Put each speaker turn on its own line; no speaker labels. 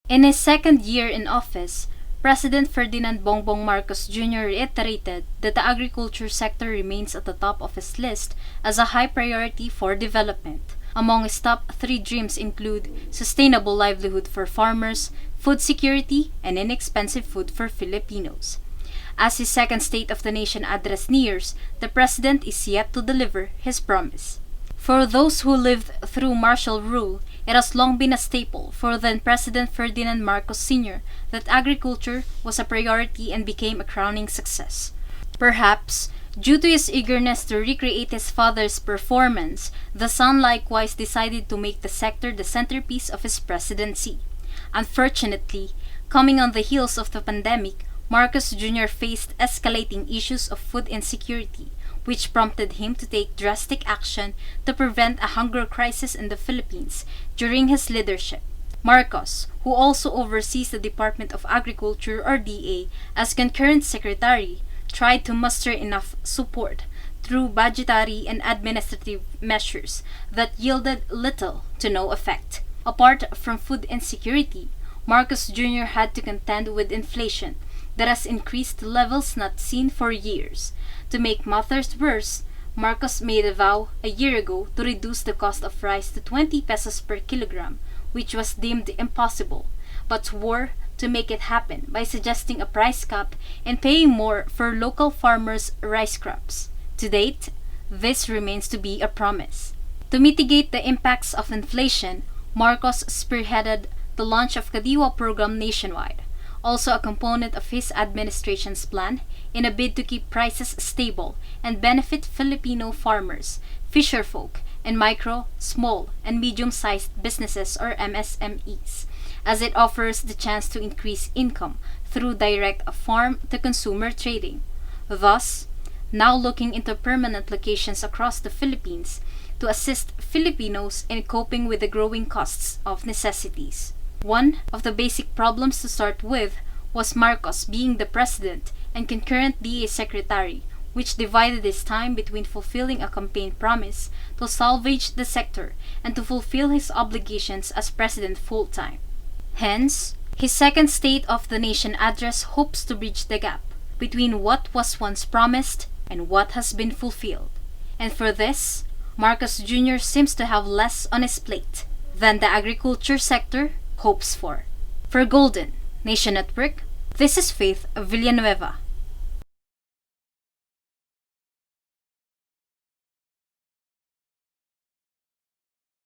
In his second year in office, President Ferdinand Bongbong Marcos Jr. reiterated that the agriculture sector remains at the top of his list as a high priority for development. Among his top three dreams include sustainable livelihood for farmers, food security, and inexpensive food for Filipinos. As his second State of the Nation address nears, the President is yet to deliver his promise. For those who lived through martial rule, it has long been a staple for then President Ferdinand Marcos Sr. that agriculture was a priority and became a crowning success. Perhaps, due to his eagerness to recreate his father's performance, the son likewise decided to make the sector the centerpiece of his presidency. Unfortunately, coming on the heels of the pandemic, Marcos Jr. faced escalating issues of food insecurity, which prompted him to take drastic action to prevent a hunger crisis in the Philippines during his leadership. Marcos, who also oversees the Department of Agriculture or DA as concurrent secretary, tried to muster enough support through budgetary and administrative measures that yielded little to no effect. Apart from food insecurity, Marcos Jr. had to contend with inflation that has increased to levels not seen for years. To make matters worse, Marcos made a vow a year ago to reduce the cost of rice to 20 pesos per kilogram, which was deemed impossible, but swore to make it happen by suggesting a price cap and paying more for local farmers' rice crops. To date, this remains to be a promise. To mitigate the impacts of inflation, Marcos spearheaded the launch of Kadiwa program nationwide, also a component of his administration's plan in a bid to keep prices stable and benefit Filipino farmers, fisherfolk, and micro, small, and medium-sized businesses or MSMEs, as it offers the chance to increase income through direct farm-to-consumer trading. Thus, now looking into permanent locations across the Philippines to assist Filipinos in coping with the growing costs of necessities. One of the basic problems to start with was Marcos being the president and concurrent DA secretary, which divided his time between fulfilling a campaign promise to salvage the sector and to fulfill his obligations as president full-time. Hence, his second State of the Nation address hopes to bridge the gap between what was once promised and what has been fulfilled. And for this, Marcos Jr. seems to have less on his plate than the agriculture sector hopes for. For Golden Nation Network, this is Faith Villanueva.